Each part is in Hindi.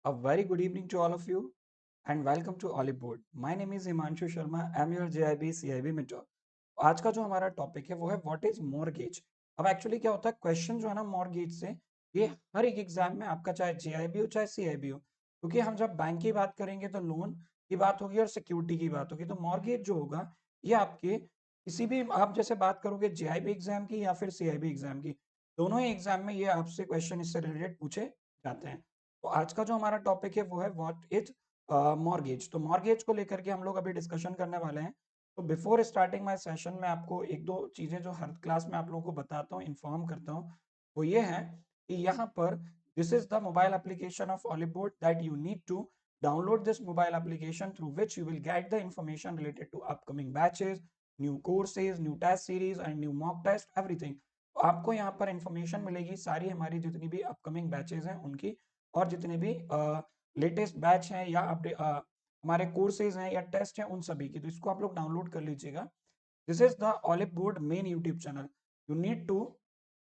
A very good evening to all of you and welcome to Olive Board. My name is Himanshu Sharma. I am your JIB CIB mentor. आज का जो हमारा टॉपिक है वो है व्हाट इज मॉर्गेज। अब एक्चुअली क्या होता है, क्वेश्चन जो है ना मॉर्गेज से, ये हर एक एग्जाम में आपका चाहे JIB हो चाहे CIB हो, क्योंकि हम जब बैंक की बात करेंगे तो लोन की बात होगी और सिक्योरिटी की बात होगी। तो मॉर्गेज जो होगा ये आपके किसी भी, आप जैसे बात करोगे JIB एग्जाम की या फिर CIB एग्जाम की, दोनों ही एग्जाम में ये आपसे क्वेश्चन इससे रिलेटेड पूछे जाते हैं। तो आज का जो हमारा टॉपिक है वो है व्हाट इज मॉर्गेज। तो मॉर्गेज को लेकर के हम लोग अभी डिस्कशन करने वाले हैं। तो बिफोर स्टार्टिंग माय सेशन में आपको एक दो चीजें जो हर क्लास में आप लोगों को बताता हूँ, इन्फॉर्म करता हूँ, वो ये है कि यहाँ पर this is the mobile application of Oliveboard that you need to download this mobile application through which you will get the information related to upcoming batches, new courses, new test series and new mock test, everything. आपको यहाँ पर इंफॉर्मेशन मिलेगी सारी हमारी जितनी भी अपकमिंग बैचेस हैं उनकी, और जितने भी लेटेस्ट बैच हैं या हमारे कोर्सेज हैं या टेस्ट हैं उन सभी की। तो इसको आप लोग डाउनलोड कर लीजिएगा। This is the olive board main YouTube channel. You need to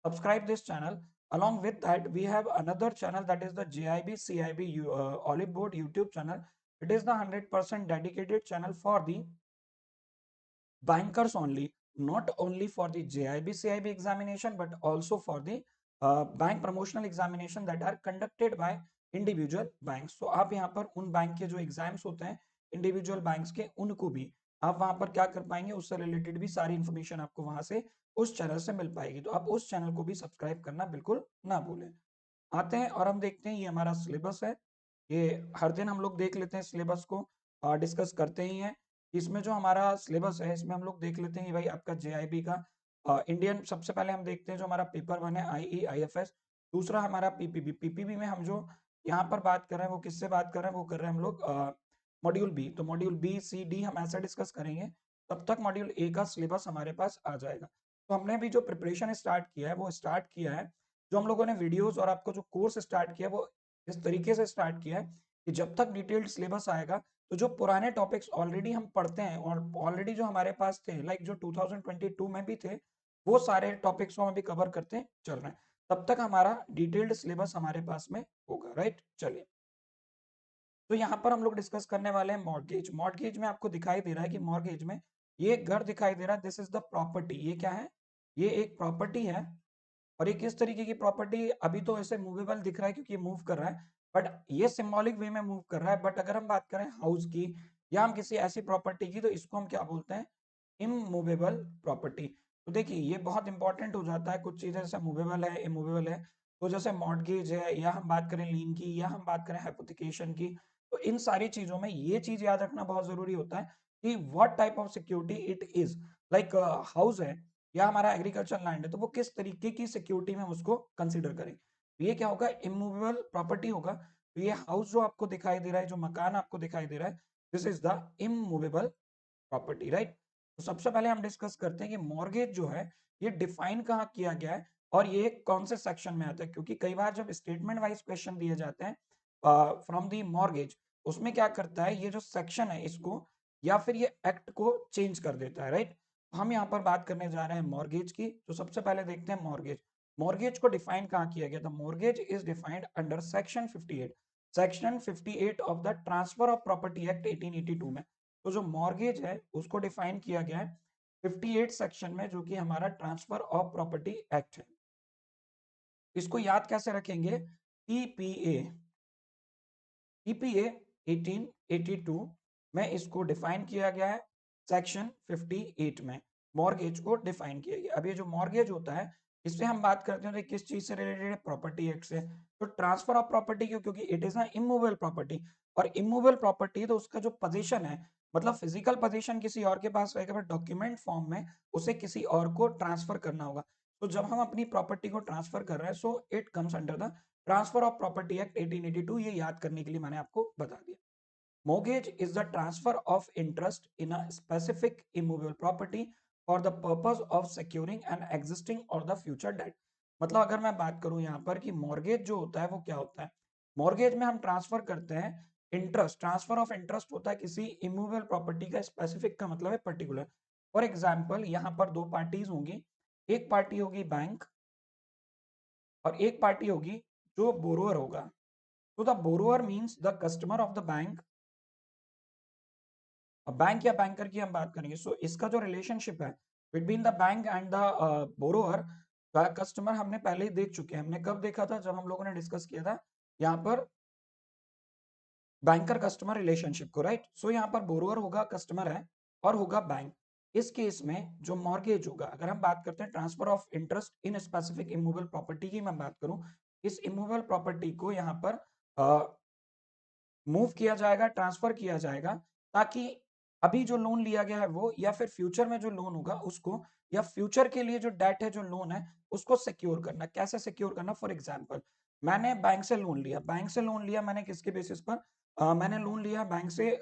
subscribe this channel. Along with that, we have another channel that is the JIB CIB Olive Board YouTube channel. It is the 100% dedicated channel for the bankers only, not only for the JIB CIB examination, but also for the bank promotional examination that are conducted by individual banks. तो आप यहाँ पर उन बैंक के जो एग्जाम्स होते हैं इंडिविजुअल बैंक्स के, उनको भी आप वहां पर क्या कर पाएंगे, उससे रिलेटेड भी सारी इंफॉर्मेशन आपको वहां से उस चैनल से मिल पाएगी। तो आप उस चैनल को भी सब्सक्राइब करना बिल्कुल ना भूलें। आते हैं और हम देखते हैं, ये हमारा सिलेबस है। ये हर दिन हम लोग देख लेते हैं सिलेबस को, डिस्कस करते ही हैं। इसमें जो हमारा सिलेबस है इसमें हम लोग देख लेते हैं कि भाई आपका JIB का इंडियन, सबसे पहले हम देखते हैं जो हमारा पेपर 1 है IE IFS। दूसरा हमारा PPB में हम जो यहाँ पर बात कर रहे हैं वो किससे बात कर रहे हैं, वो कर रहे हैं हम लोग मॉड्यूल बी। तो मॉड्यूल B C D हम ऐसा डिस्कस करेंगे, तब तक मॉड्यूल A का सिलेबस हमारे पास आ जाएगा। तो हमने अभी जो प्रिपरेशन स्टार्ट किया है वो स्टार्ट किया है, जो हम लोगों ने वीडियोस और आपको जो कोर्स स्टार्ट किया वो इस तरीके से स्टार्ट किया है कि जब तक डिटेल्ड सिलेबस आएगा तो जो पुराने टॉपिक्स ऑलरेडी हम पढ़ते हैं और ऑलरेडी जो हमारे पास थे, लाइक जो 2022 में भी थे, वो सारे टॉपिक्स को हम अभी कवर करते चल रहे हैं। तब तक हमारा डिटेल्ड सिलेबस हमारे पास में होगा, राइट। चलिए, तो यहाँ पर हम लोग डिस्कस करने वाले हैं मॉर्गेज। मॉर्गेज में आपको दिखाई दे रहा है कि मॉर्गेज में ये घर दिखाई दे रहा है, दिस इज द प्रॉपर्टी। ये क्या है, ये एक प्रॉपर्टी है। और ये किस तरीके की प्रॉपर्टी, अभी तो ऐसे मूवेबल दिख रहा है क्योंकि ये मूव कर रहा है, बट ये सिंबॉलिक वे में मूव कर रहा है। बट अगर हम बात करें हाउस की या हम किसी ऐसी प्रॉपर्टी की, तो इसको हम क्या बोलते हैं, इमूवेबल प्रॉपर्टी। तो देखिए ये बहुत इंपॉर्टेंट हो जाता है, कुछ चीजें जैसे मूवेबल है, इमूवेबल है। तो जैसे मॉर्गेज है, या हम बात करें लीन की, या हम बात करें हाइपोथिकेशन की, तो इन सारी चीजों में ये चीज याद रखना बहुत जरूरी होता है कि what type of security it is. Like house है या हमारा एग्रीकल्चर लैंड है, तो वो किस तरीके की सिक्योरिटी में उसको कंसिडर करें। तो ये क्या होगा, इमूवेबल प्रॉपर्टी होगा। तो ये हाउस जो आपको दिखाई दे रहा है, जो मकान आपको दिखाई दे रहा है, this is the immovable property, right. तो सबसे पहले हम डिस्कस करते हैं कि मॉर्गेज जो है ये डिफाइन कहाँ किया गया है और ये कौन से सेक्शन में आता है। क्योंकि कई बार जब स्टेटमेंट वाइज क्वेश्चन दिए जाते हैं फ्रॉम दी मॉर्गेज, उसमें क्या करता है, ये जो सेक्शन है इसको या फिर ये एक्ट को चेंज कर देता है, राइट। हम यहाँ पर बात करने जा रहे हैं मॉर्गेज की। तो सबसे पहले देखते हैं मॉर्गेज। मॉर्गेज को डिफाइन कहाँ किया गया था, mortgage is defined under section 58, section 58 of the transfer of property act 1882 में। तो जो मॉर्गेज है उसको डिफाइन किया गया है 58 सेक्शन में, जो कि हमारा ट्रांसफर ऑफ प्रॉपर्टी एक्ट है। इसको याद कैसे रखेंगे, टीपीए, टीपीए 1882 में इसको डिफाइन किया गया है, सेक्शन 58 में मॉर्गेज को डिफाइन किया गया। अब ये जो मॉर्गेज होता है इससे हम बात करते हैं तो किस चीज से रिलेटेड है, प्रॉपर्टी एक्ट से। तो ट्रांसफर ऑफ प्रॉपर्टी क्यों, क्योंकि इट इज ना इमूवेबल प्रॉपर्टी, और इमूवेबल प्रॉपर्टी तो उसका जो पोजीशन है, मतलब फिजिकल पोजीशन किसी और के पास रहेगा, बट डॉक्यूमेंट फॉर्म में उसे किसी और को ट्रांसफर करना होगा। तो जब हम अपनी प्रॉपर्टी को ट्रांसफर कर रहे हैं, so it comes under the transfer of property act 1882। ये याद करने के लिए मैंने आपको बता दिया। Mortgage is the transfer of interest in a specific immovable property for the purpose of securing an existing or the future debt। मतलब अगर मैं बात करूं यहाँ पर कि मॉर्गेज जो होता है वो क्या होता है, मॉर्गेज में हम ट्रांसफर करते हैं इंटरेस्ट, ट्रांसफर ऑफ इंटरेस्ट होता है किसी इमूवेबल प्रॉपर्टी का, स्पेसिफिक का मतलब है पर्टिकुलर। फॉर एग्जाम्पल यहाँ पर दो पार्टीज होंगी, एक पार्टी होगी बैंक और एक पार्टी होगी जो बोरोअर होगा। तो the borrower means the customer of the bank, bank या बैंकर की हम बात करेंगे। सो इसका जो रिलेशनशिप है between the bank and the borrower का कस्टमर हमने पहले ही देख चुके हैं। हमने कब देखा था? जब हम लोगों ने डिस्कस किया था यहाँ पर बैंकर कस्टमर रिलेशनशिप को, राइट। सो यहाँ पर बोरोअर होगा, कस्टमर है, और होगा बैंक। इस केस में जो मॉर्गेज होगा, अगर हम बात करते हैं transfer of interest in specific immovable property की मैं बात करूं, इस इमूवेबल प्रॉपर्टी को यहाँ पर मूव किया जाएगा, ट्रांसफर किया जाएगा, ताकि अभी जो लोन लिया गया है वो, या फिर फ्यूचर में जो लोन होगा उसको, या फ्यूचर के लिए जो डेट है, जो लोन है, उसको सिक्योर करना। कैसे सिक्योर करना? फॉर एग्जांपल, मैंने बैंक से लोन लिया, मैंने किसके बेसिस पर? मैंने लोन लिया बैंक से,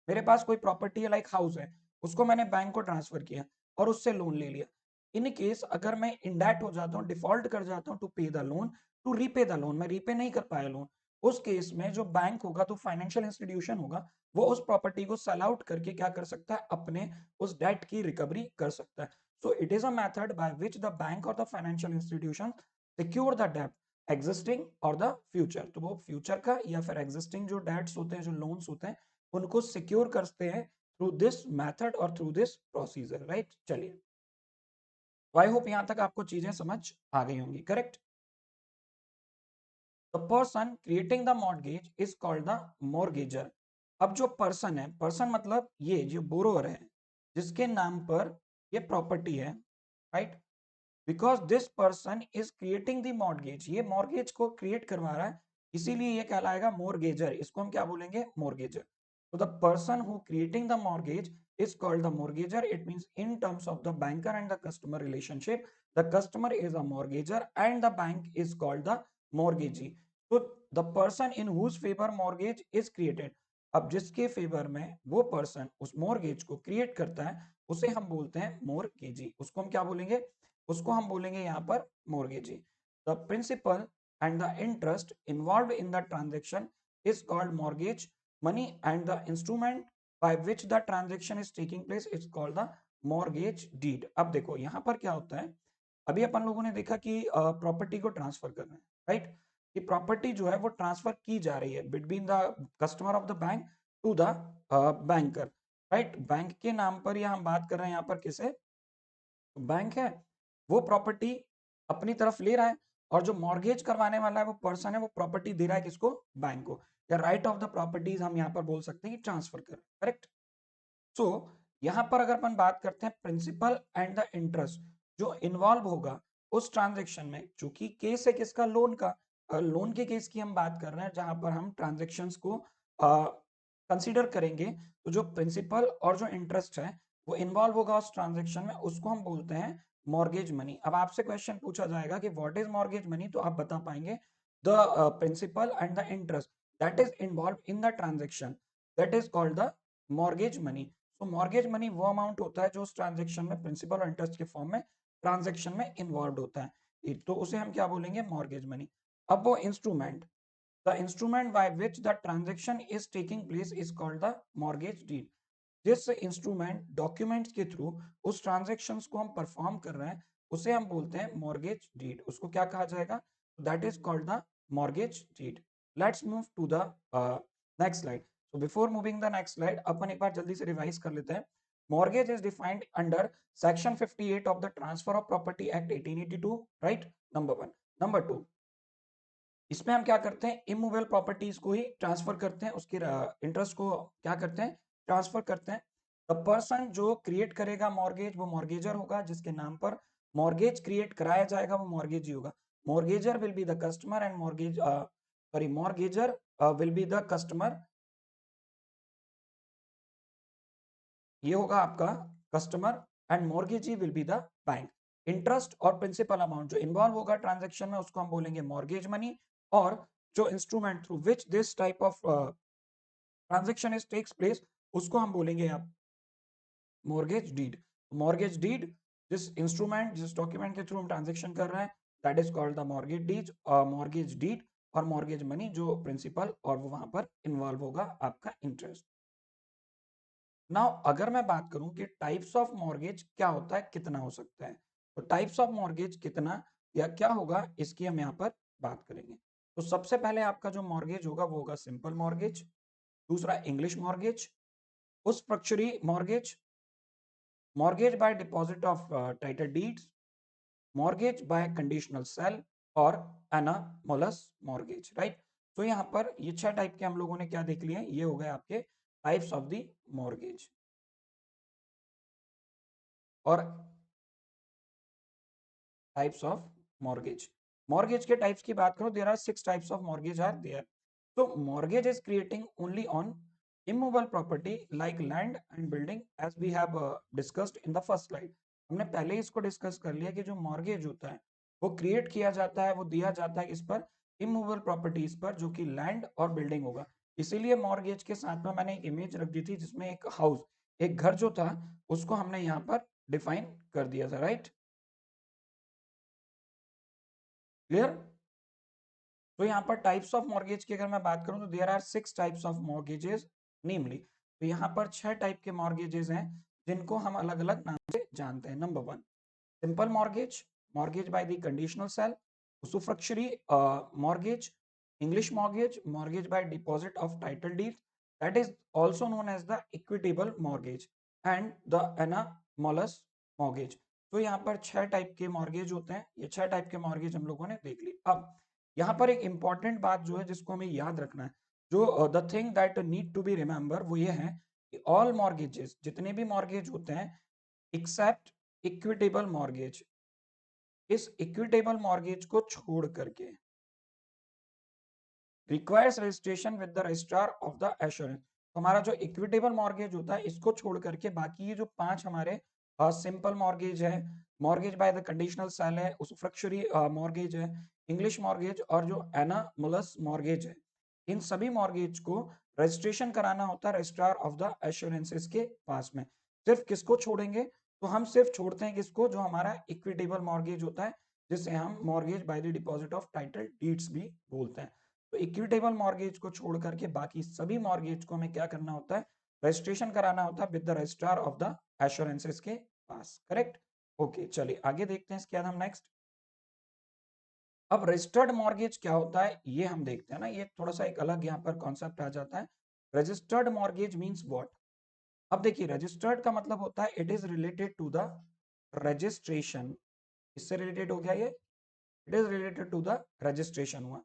मेरे पास कोई प्रॉपर्टी है, लाइक हाउस है, उसको मैंने बैंक को ट्रांसफर किया और उससे लोन ले लिया। इन केस अगर मैं इंडेट हो जाता हूँ, डिफॉल्ट कर जाता हूँ to pay the loan, to repay the loan, मैं रीपे नहीं कर पाया लोन, उस केस में जो बैंक होगा, तो फाइनेंशियल इंस्टीट्यूशन होगा, वो उस प्रॉपर्टी को सेल आउट करके क्या कर सकता है? अपने उस डेट की रिकवरी कर सकता है। So it is a method by which the bank or the financial institution secure the debt existing or the future. तो वो फ्यूचर का या फिर एग्जिस्टिंग जो डेट्स होते हैं, जो लोन्स होते हैं, उनको सिक्योर करते हैं थ्रू दिस मेथड और थ्रू दिस प्रोसीजर, राइट। चलिए, आई होप यहां तक आपको चीजें समझ आ गई होंगी, correct. The person creating the mortgage is called the mortgager. अब जो पर्सन है, पर्सन मतलब ये जो बोरोअर है, जिसके नाम पर ये प्रॉपर्टी है, right, because this person is creating the mortgage, ये मॉर्गेज को क्रिएट करवा रहा है, इसीलिए ये कहलाएगा मोर्गेजर। इसको हम क्या बोलेंगे? मोर्गेजर। तो the person who creating the mortgage is called the mortgager. It means in terms of the banker and the customer relationship, the customer is a mortgager and the bank is called the mortgagee. So the person in whose favor mortgage is created, अब जिसके फेवर में वो पर्सन उस मॉर्गेज को क्रिएट करता है, उसे हम बोलते हैं मोर्गेजी। उसको हम क्या बोलेंगे? उसको हम बोलेंगे यहाँ पर mortgagee. The principal and the interest involve in the transaction is called mortgage money and the instrument by which the transaction is taking place is called the mortgage deed. अब देखो यहाँ पर क्या होता है, अभी अपन लोगों ने देखा कि प्रॉपर्टी को ट्रांसफर करना है, राइट, कि प्रॉपर्टी जो है वो ट्रांसफर की जा रही है between the customer of the bank to the banker, right. Bank के नाम पर, या हम बात कर रहे हैं यहाँ पर किसे? बैंक है, वो प्रॉपर्टी अपनी तरफ ले रहा है, और जो मॉर्गेज करवाने वाला है वो पर्सन है, वो प्रॉपर्टी दे रहा है किसको? बैंक को। या राइट ऑफ द प्रॉपर्टीज हम यहाँ पर बोल सकते हैं कि ट्रांसफर कर, करेक्ट। सो यहां पर अगर अपन बात करते हैं प्रिंसिपल एंड द इंटरेस्ट जो इन्वॉल्व होगा उस ट्रांजेक्शन में, चूंकि केस है किसका? लोन का। लोन के केस की हम बात कर रहे हैं, जहां पर हम ट्रांजेक्शन्स को कंसीडर करेंगे, तो जो प्रिंसिपल और जो इंटरेस्ट है वो इन्वॉल्व होगा उस ट्रांजेक्शन में, उसको हम बोलते हैं मॉर्गेज मनी। अब आपसे क्वेश्चन पूछा जाएगा कि व्हाट इज मॉर्गेज मनी, तो आप बता पाएंगे the principal and the interest that is involve in the transaction, that is called the mortgage money. तो मॉर्गेज मनी वो अमाउंट होता है जो उस ट्रांजेक्शन में प्रिंसिपल और इंटरेस्ट के फॉर्म में ट्रांजेक्शन में इन्वॉल्व होता है, तो उसे हम क्या बोलेंगे? Mortgage money. अब वो instrument, the instrument by which the transaction is taking place is called the mortgage deed. जिस इंस्ट्रूमेंट डॉक्यूमेंट्स के थ्रू उस ट्रांजेक्शन्स को हम परफॉर्म कर रहे हैं, उसे हम बोलते हैं मॉर्गेज डीड। उसको क्या कहा जाएगा? That is called the mortgage deed. Let's move to the next slide. So before moving the next slide, अपन एक बार जल्दी से रिवाइज कर लेते हैं। Mortgage is defined under Section 58 of the Transfer of Property Act 1882, right? Number one. Number two, इसमें हम क्या करते हैं? इमूवेबल प्रॉपर्टीज को ही ट्रांसफर करते हैं, उसके इंटरेस्ट को क्या करते हैं? ट्रांसफर करते हैं। द पर्सन जो क्रिएट करेगा मॉर्गेज वो मॉर्गेजर होगा, जिसके नाम पर मॉर्गेज क्रिएट कराया जाएगा वो मॉर्गेज ही होगा। Mortgagor will be the customer and mortgagor will be the customer, ये होगा आपका customer, and mortgagee will be the bank. Interest और प्रिंसिपल अमाउंट जो इन्वॉल्व होगा ट्रांजैक्शन में उसको हम बोलेंगे मॉर्गेज मनी, और जो instrument through which this type of transaction is takes place उसको हम बोलेंगे आप मॉर्गेज डीड। मॉर्गेज डीड जिस इंस्ट्रूमेंट, जिस डॉक्यूमेंट के थ्रू हम ट्रांजैक्शन कर रहे हैं, that is called the mortgage deed, mortgage deed, और मॉर्गेज मनी जो प्रिंसिपल और वो वहां पर इन्वॉल्व होगा आपका इंटरेस्ट। नाउ अगर मैं बात करूं कि टाइप्स ऑफ मॉर्गेज क्या होता है, कितना हो सकता है, तो टाइप्स ऑफ मॉर्गेज कितना या क्या होगा, इसकी हम यहाँ पर बात करेंगे। तो सबसे पहले आपका जो मॉर्गेज होगा वो होगा सिंपल मॉर्गेज, दूसरा English mortgage, usufructuary mortgage, mortgage by deposit of title deeds, mortgage by conditional sale और एनामोलस मॉर्गेज, राइट। तो यहाँ पर ये 6 टाइप के हम लोगों ने क्या देख लिए, ये हो गए आपके टाइप्स ऑफ द मॉर्गेज। और टाइप्स ऑफ मॉर्गेज, मॉर्गेज के टाइप्स की बात करो, there are 6 types of mortgage are there. तो mortgage is creating only on immovable property like land and building as we have discussed in the first slide. हमने पहले ही इसको डिस्कस कर लिया कि जो मॉर्गेज होता है वो क्रिएट किया जाता है, वो दिया जाता है इस पर, इमूवेबल प्रॉपर्टीज पर, जो कि लैंड और बिल्डिंग होगा। इसीलिए मॉर्गेज के साथ में मैंने एक इमेज रख दी थी जिसमें एक हाउस, एक घर जो था उसको हमने यहाँ पर डिफाइन कर दिया था, राइट। क्लियर। तो यहाँ पर टाइप्स ऑफ मॉर्गेज की अगर मैं बात करूं तो there are 6 types of mortgages namely. तो यहाँ पर 6 टाइप के मॉर्गेजेस हैं जिनको हम अलग अलग नाम से जानते हैं। Number 1 simple mortgage, mortgage by the conditional cell, usufructuary mortgage, English mortgage, mortgage by deposit of title deeds, that is also known as the equitable mortgage and the anomalous mortgage। तो यहाँ पर 6 टाइप के मॉर्गेज होते हैं, ये 6 टाइप के मॉर्गेज हम लोगों ने देख ली। अब यहाँ पर एक इंपॉर्टेंट बात जो है जिसको हमें याद रखना है, जो the thing that need to be remember, वो ये है कि ऑल मॉर्गेजेस, जितने भी मॉर्गेज होते हैं एक्सेप्ट इक्विटेबल मॉर्गेज, इस इक्विटेबल मॉर्गेज को छोड़ करके requires registration with the registrar of the assurance. हमारा जो इक्विटेबल मॉर्गेज होता है इसको छोड़ करके बाकी ये जो 5 हमारे सिंपल मॉर्गेज है, mortgage by the conditional cell है, usufructuary मॉर्गेज है, इंग्लिश मॉर्गेज और जो एनामुलस मॉर्गेज है, इन सभी मॉर्गेज को रजिस्ट्रेशन कराना होता है रजिस्ट्रार ऑफ द एश्योरेंसेस के पास में। सिर्फ किसको छोड़ेंगे, तो हम सिर्फ छोड़ते हैं किसको, जो हमारा इक्विटेबल मॉर्गेज होता है, जिसे हम mortgage by the deposit of title deeds भी बोलते हैं। तो इक्विटेबल मॉर्गेज को छोड़ करके बाकी सभी मॉर्गेज को हमें क्या करना होता है, रजिस्ट्रेशन कराना होता है with the registrar of the assurances के पास, करेक्ट। ओके, चलिए आगे देखते हैं इसके बाद हम नेक्स्ट। अब रजिस्टर्ड मॉर्गेज क्या होता है ये हम देखते हैं ना, ये थोड़ा सा एक अलग यहाँ पर कॉन्सेप्ट आ जाता है। Registered mortgage means what. अब देखिए रजिस्टर्ड का मतलब होता है it is related to the registration, इससे रिलेटेड हो गया ये, it is related to the registration हुआ।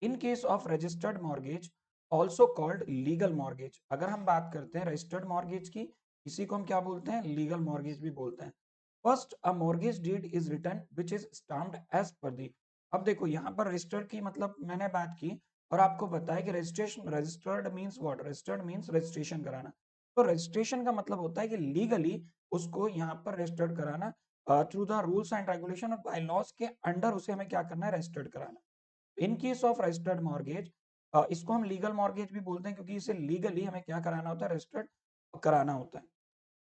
In case of registered mortgage also called legal mortgage, अगर हम बात करते हैं रजिस्टर्ड मॉर्गेज की, इसी को हम क्या बोलते हैं, लीगल मॉर्गेज भी बोलते हैं। First a mortgage deed is written which is stamped as per the. अब देखो यहाँ पर रजिस्टर्ड की मतलब मैंने बात की और आपको बताया कि registration, registered means what, registered means registration कराना। तो रजिस्ट्रेशन का मतलब होता है कि लीगली उसको यहाँ पर रजिस्टर्ड कराना, through the rules and regulation और बाय लॉज के अंडर उसे हमें क्या करना है, रजिस्टर्ड कराना। इन केस ऑफ रजिस्टर्ड मॉर्गेज, इसको हम लीगल मॉर्गेज भी बोलते हैं क्योंकि इसे लीगली हमें क्या कराना होता है, रजिस्टर्ड कराना होता है।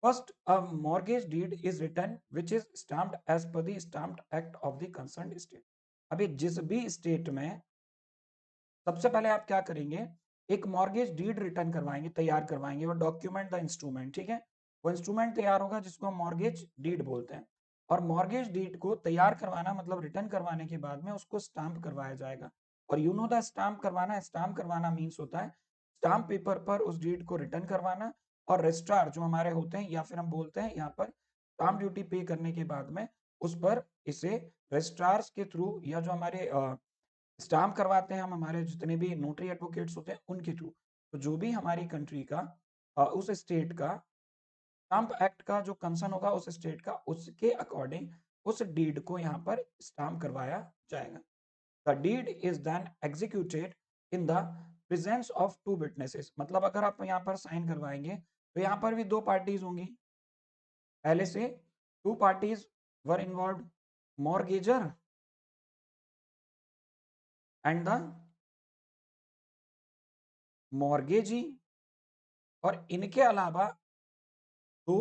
First a mortgage deed is written which is stamped as per the stamped act of the concerned state. अभी जिस भी स्टेट में सबसे पहले आप क्या करेंगे, एक मॉर्गेज डीड रिटर्न करवाएंगे, तैयार करवाएंगे, वो डॉक्यूमेंट द इंस्ट्रूमेंट, ठीक है। वो इंस्ट्रूमेंट तैयार होगा जिसको हम मॉर्गेज डीड बोलते हैं। और मॉर्गेज डीड को तैयार करवाना मतलब रिटर्न करवाने के बाद में उसको स्टाम्प करवाया जाएगा। और यू नो द स्टाम्प करवाना, स्टाम्प करवाना मीन्स होता है स्टाम्प पेपर पर उस डीड को रिटर्न करवाना, और रजिस्ट्रार जो हमारे होते हैं या फिर हम बोलते हैं यहाँ पर स्टाम्प ड्यूटी पे करने के बाद में उस पर इसे रजिस्ट्रार्स के थ्रू या जो हमारे स्टाम्प करवाते हैं हम, हमारे जितने भी नोटरी एडवोकेट्स होते हैं उनके थ्रू। तो जो भी हमारी कंट्री का उस स्टेट का स्टाम्प एक्ट का जो कंसर्न होगा उस स्टेट का, उसके अकॉर्डिंग उस डीड को यहाँ पर स्टाम्प करवाया जाएगा। The deed is then executed in the presence of two witnesses, मतलब अगर आप यहाँ पर साइन करवाएंगे तो यहाँ पर भी दो पार्टीज होंगी। पहले से two parties were involve, mortgagor and the mortgagee, और इनके अलावा दो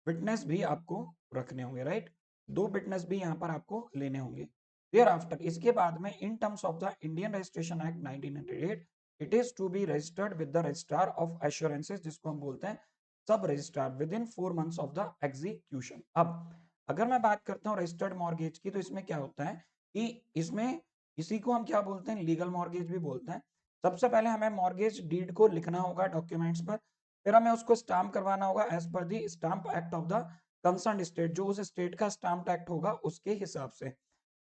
विटनेस भी आपको रखने होंगे, राइट। दो विटनेस भी यहाँ पर आपको लेने होंगे। देयर आफ्टर, इसके बाद में in terms of the Indian registration act 1998, it is to be registered with the registrar of assurances, जिसको हम बोलते हैं sub registrar, within 4 months of the execution. अब अगर मैं बात करता हूँ रजिस्टर्ड मॉर्गेज की, तो इसमें क्या होता है कि इसमें इसी को हम क्या बोलते हैं, लीगल मॉर्गेज भी बोलते हैं। सबसे पहले हमें मॉर्गेज डीड को लिखना होगा डॉक्यूमेंट्स पर, फिर हमें उसको स्टाम्प करवाना होगा as per the stamp act of the concern state, जो उस स्टेट का स्टाम्प एक्ट होगा उसके हिसाब से।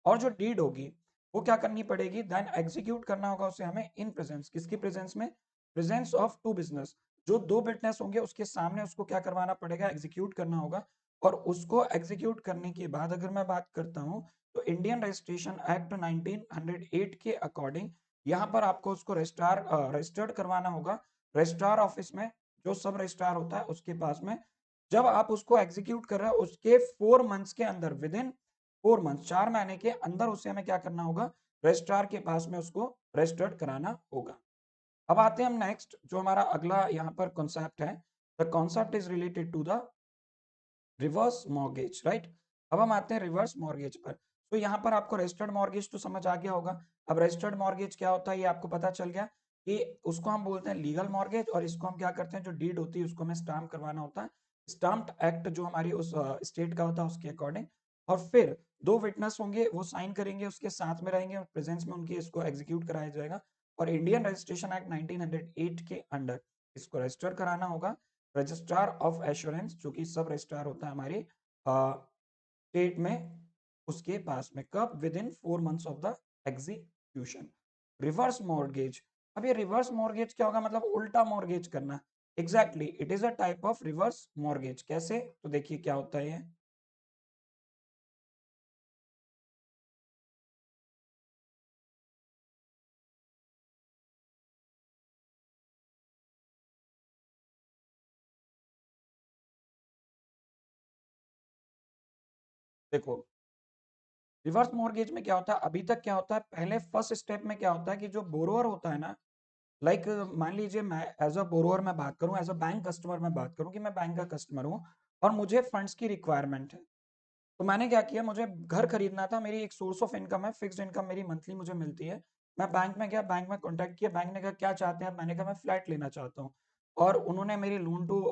और जो डीड होगी वो क्या करनी पड़ेगी, देन एग्जीक्यूट करना होगा उसे हमें इन प्रेजेंस, किसकी प्रेजेंस में, प्रेजेंस ऑफ टू बिजनेस, जो दो विटनेस होंगे उसके सामने उसको क्या करवाना पड़ेगा, एग्जीक्यूट करना होगा। और उसको एग्जीक्यूट करने के बाद अगर मैं बात करता हूँ तो इंडियन रजिस्ट्रेशन एक्ट 1908 के अकॉर्डिंग यहाँ पर आपको उसको रजिस्टर्ड करवाना होगा रजिस्ट्रार ऑफिस में, जो सब रजिस्ट्रार होता है उसके पास में। जब आप उसको एग्जीक्यूट कर रहे हो उसके 4 मंथ्स के अंदर, विद इन 4 मंथ्स, 4 महीने के अंदर उसे हमें क्या करना होगा, रजिस्ट्रार के पास में उसको रजिस्टर्ड कराना होगा। अब आते हैं हम नेक्स्ट, जो हमारा अगला यहाँ पर कॉन्सेप्ट है, the concept is related to the reverse mortgage, right. अब हम आते हैं रिवर्स मॉर्गेज पर। तो यहाँ पर आपको रजिस्टर्ड मॉर्गेज तो समझ आ गया होगा। अब रजिस्टर्ड मॉर्गेज क्या होता है ये आपको पता चल गया कि उसको हम बोलते हैं लीगल मॉर्गेज, और इसको हम क्या करते हैं, जो डीड होती है उसको हमें स्टाम्प करवाना होता है, स्टाम्प्ड एक्ट जो हमारी उस स्टेट का होता है उसके अकॉर्डिंग। और फिर दो विटनेस होंगे, वो साइन करेंगे, उसके साथ में रहेंगे और प्रेजेंस में उनके इसको एग्जीक्यूट कराया जाएगा। और इंडियन रजिस्ट्रेशन एक्ट 1908 के अंडर इसको रजिस्टर कराना होगा रजिस्ट्रार ऑफ एश्योरेंस, जो कि सब रजिस्ट्रार होता है हमारे स्टेट में, उसके पास में। कब, with in 4 months of the execution. Reverse mortgage, अब ये रिवर्स मॉर्गेज क्या होगा, मतलब उल्टा मॉर्गेज करना। Exactly, it is a type of reverse mortgage. कैसे, तो देखिए क्या होता है ये। देखो, रिवर्स मॉर्गेज में क्या होता है, अभी तक क्या होता है, पहले फर्स्ट स्टेप में क्या होता है कि जो बोरोअर होता है ना, लाइक मान लीजिए मैं एज अ बोरोअर मैं बात करूं, एज अ बैंक कस्टमर मैं बात करूं कि मैं बैंक का कस्टमर हूं और मुझे फंड्स की रिक्वायरमेंट है। तो मैंने क्या किया, मुझे घर खरीदना था, मेरी एक सोर्स ऑफ इनकम है, फिक्स्ड इनकम मेरी मंथली मुझे मिलती है। मैं बैंक में गया, बैंक में कॉन्टैक्ट किया, बैंक ने कहा क्या चाहते हैं आप, मैंने कहा मैं फ्लैट लेना चाहता हूँ। और उन्होंने मेरी लोन टू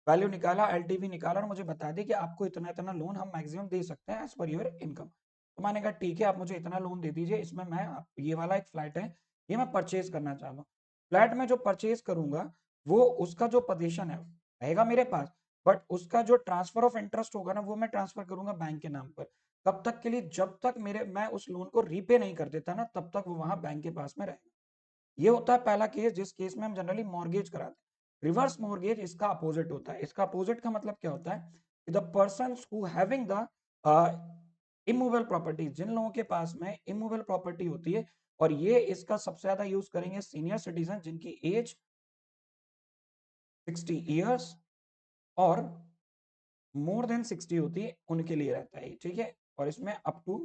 वैल्यू निकाला, एलटीवी निकाला और मुझे बता दी कि आपको इतना इतना लोन हम मैक्सिमम दे सकते हैं एज पर योर इनकम। तो मैंने कहा ठीक है, आप मुझे इतना लोन दे दीजिए, इसमें मैं ये वाला एक फ्लैट है, ये मैं परचेज करना चाहता हूँ। फ्लैट में जो परचेज करूंगा वो उसका जो पोजीशन है रहेगा मेरे पास, बट उसका जो ट्रांसफर ऑफ इंटरेस्ट होगा ना वो मैं ट्रांसफर करूंगा बैंक के नाम पर। कब तक के लिए, जब तक मेरे मैं उस लोन को रीपे नहीं कर देता ना, तब तक वो वहां बैंक के पास में रहेगा। ये होता है पहला केस, जिस केस में हम जनरली मॉर्गेज कराते हैं। रिवर्स मॉर्गेज इसका अपोजिट होता है। इसका अपोजिट का मतलब क्या होता है कि the person who having the immovable property, जिन लोगों के पास में इमूवेबल प्रॉपर्टी होती है, और ये इसका सबसे ज्यादा यूज करेंगे सीनियर सिटीजन जिनकी एज 60 ईयर्स और मोर देन 60 होती है, उनके लिए रहता है, ठीक है। और इसमें अप टू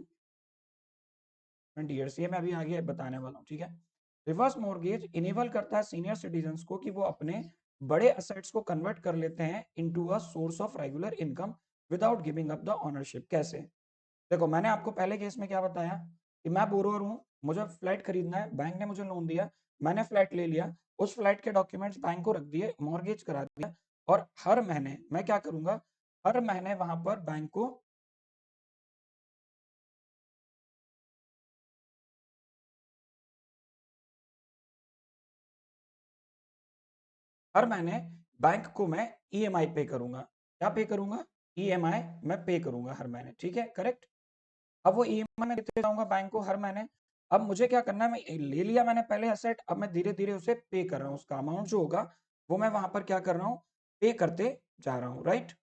20 ईयर्स, ये मैं अभी आगे बताने वाला हूँ, ठीक है। रिवर्स मॉर्गेज इनेबल करता है सीनियर सिटीजन्स को कि वो अपने बड़े असेट्स को कन्वर्ट कर लेते हैं into a source of regular income without giving up the ownership. कैसे, देखो मैंने आपको पहले केस में क्या बताया कि मैं बोरोअर हूँ, मुझे फ्लैट खरीदना है, बैंक ने मुझे लोन दिया, मैंने फ्लैट ले लिया, उस फ्लैट के डॉक्यूमेंट्स बैंक को रख दिए, मॉर्गेज करा दिया, और हर महीने मैं क्या करूंगा, हर महीने वहां पर बैंक को हर महीने बैंक को मैं ईएमआई पे करूंगा। क्या पे करूंगा, ईएमआई मैं पे करूंगा हर महीने, ठीक है, करेक्ट। अब वो ईएमआई में देते जाऊंगा बैंक को हर महीने। अब मुझे क्या करना है, मैं ले लिया मैंने पहले असेट, अब मैं धीरे धीरे उसे पे कर रहा हूँ, उसका अमाउंट जो होगा वो मैं वहां पर क्या कर रहा हूँ, पे करते जा रहा हूँ, राइट।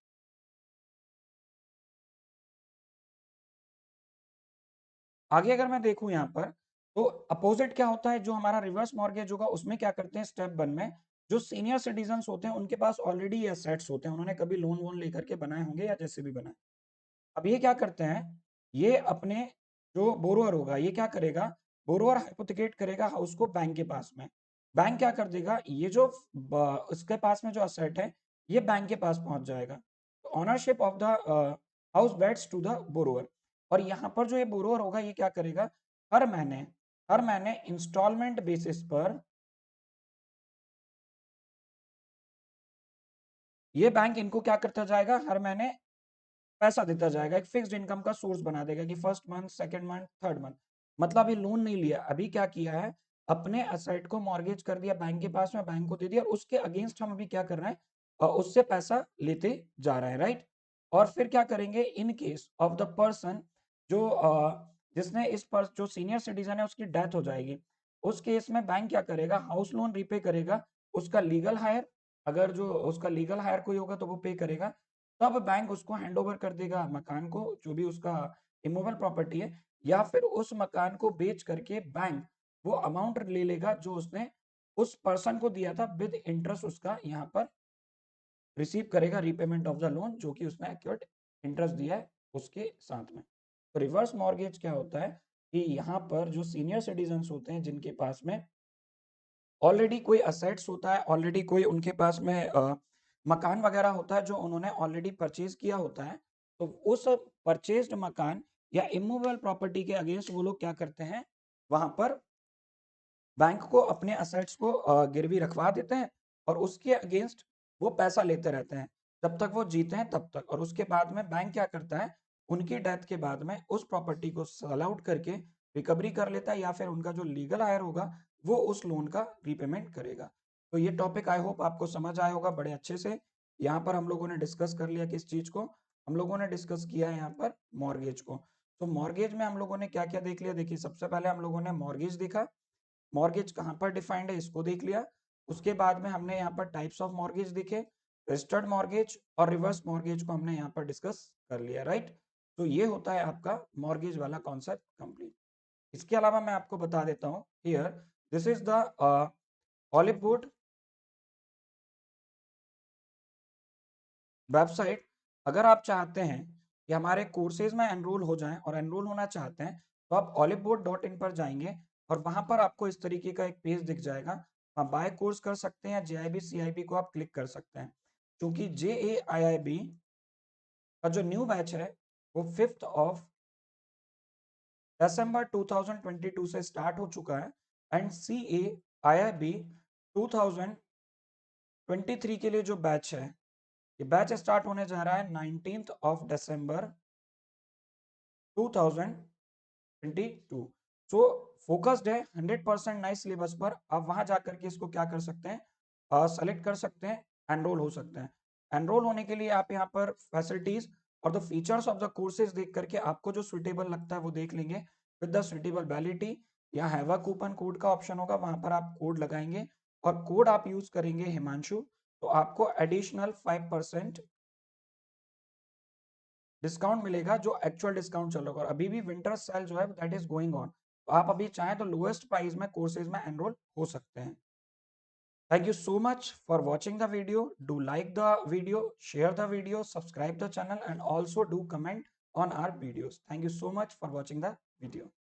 आगे अगर मैं देखूं यहाँ पर, तो अपोजिट क्या होता है, जो हमारा रिवर्स मॉर्गेज होगा उसमें क्या करते हैं, स्टेप 1 में जो सीनियर सिटीजन होते हैं उनके पास ऑलरेडी ये असेट्स होते हैं, उन्होंने कभी लोन वोन लेकर के बनाए होंगे या जैसे भी बनाए। अब ये क्या करते हैं, ये अपने जो बोरोअर होगा ये क्या करेगा, बोरोअर हाइपोथेकेट करेगा हाउस को बैंक के पास में। बैंक क्या कर देगा, ये जो उसके पास में जो असेट है ये बैंक के पास पहुंच जाएगा। Ownership of the house vests to the borrower. और यहाँ पर जो ये बोरोअर होगा ये क्या करेगा, हर महीने हर महीने इंस्टॉलमेंट बेसिस पर ये बैंक इनको क्या करता जाएगा, हर महीने पैसा देता जाएगा, एक फिक्स्ड इनकम का सोर्स बना देगा कि first month, second month, third month. मतलब ये लोन नहीं लिया, अभी क्या किया है, अपने असेट को मॉर्गेज कर दिया बैंक के पास में, बैंक को दे दिया और उसके अगेंस्ट हम अभी क्या कर रहे हैं, उससे पैसा लेते जा रहे हैं, राइट। और फिर क्या करेंगे, इन केस ऑफ द पर्सन जो जिसने इस पर जो सीनियर सिटीजन है उसकी डेथ हो जाएगी, उस केस में बैंक क्या करेगा, हाउस लोन रीपे करेगा, उसका लीगल हायर, अगर जो उसका लीगल हायर कोई होगा तो वो पे करेगा, तब बैंक उसको हैंड ओवर कर देगा मकान को, जो भी उसका इमूवेबल प्रॉपर्टी है, या फिर उस मकान को बेच करके बैंक वो अमाउंट ले लेगा जो उसने उस पर्सन को दिया था, विद इंटरेस्ट उसका यहाँ पर रिसीव करेगा, रीपेमेंट ऑफ द लोन जो कि उसने एक्यूरेट इंटरेस्ट दिया है उसके साथ में। तो रिवर्स मॉर्गेज क्या होता है कि यहाँ पर जो सीनियर सिटीजन्स होते हैं जिनके पास में ऑलरेडी कोई असेट्स होता है, ऑलरेडी कोई उनके पास में मकान वगैरह होता है जो उन्होंने ऑलरेडी परचेज किया होता है, तो उस परचेज्ड मकान या इमूवेबल प्रॉपर्टी के अगेंस्ट वो लोग क्या करते हैं, वहां पर बैंक को अपने असेट्स को गिरवी रखवा देते हैं और उसके अगेंस्ट वो पैसा लेते रहते हैं जब तक वो जीते हैं तब तक, और उसके बाद में बैंक क्या करता है, उनकी डेथ के बाद में उस प्रॉपर्टी को सेल आउट करके रिकवरी कर लेता है, या फिर उनका जो लीगल हायर होगा वो उस लोन का रीपेमेंट करेगा। तो ये टॉपिक आई होप आपको समझ आया होगा बड़े अच्छे से। यहाँ पर हम लोगों ने डिस्कस कर लिया किस चीज को, हम लोगों ने डिस्कस किया है यहाँ पर मॉर्गेज को। तो मॉर्गेज में हम लोगों ने क्या क्या देख लिया, देखिए सबसे पहले हम लोगों ने मॉर्गेज देखा, मॉर्गेज कहाँ पर डिफाइंड है इसको देख लिया। उसके बाद में हमने यहाँ पर टाइप्स ऑफ मॉर्गेज देखे, रजिस्टर्ड मॉर्गेज और रिवर्स मॉर्गेज को हमने यहाँ पर डिस्कस कर लिया, राइट। तो ये होता है आपका मॉर्गेज वाला कॉन्सेप्ट कंप्लीट। इसके अलावा मैं आपको बता देता हूँ here, this is the olive board website. अगर आप चाहते हैं कि हमारे कोर्सेज में एनरोल हो जाएं और एनरोल होना चाहते हैं तो आप oliveboard.in पर जाएंगे और वहां पर आपको इस तरीके का एक पेज दिख जाएगा, आप बाय कोर्स कर सकते हैं, JIB CIB को आप क्लिक कर सकते हैं। क्योंकि JAIIB का जो न्यू बैच है वो 5 ऑफ दिसंबर 2022 से स्टार्ट हो चुका है, एंड CAIIB 2023 के लिए जो बैच है, ये बैच स्टार्ट होने जा रहा है 19 ऑफ दिसंबर 2022। सो फोकस्ड है 100% नए सिलेबस पर। आप वहां जाकर के इसको क्या कर सकते हैं, सेलेक्ट कर सकते हैं, एनरोल हो सकते हैं। एनरोल होने के लिए आप यहाँ पर फैसिलिटीज और the features of the courses देख करके आपको जो सुटेबल लगता है वो देख लेंगे, विद द सुटेबल वैलिडिटी। यहाँ हैवा कूपन कोड का ऑप्शन होगा, वहां पर आप कोड लगाएंगे और कोड आप यूज करेंगे हिमांशु, तो आपको एडिशनल 5% डिस्काउंट मिलेगा, जो एक्चुअल डिस्काउंट चल रहा है। और अभी भी विंटर सेल जो है दैट इज गोइंग ऑन, तो आप अभी चाहें तो लोएस्ट प्राइस में कोर्सेज में एनरोल हो सकते हैं। Thank you so much for watching the video. Do like the video, share the video, subscribe the channel, and also do comment on our videos. Thank you so much for watching the video.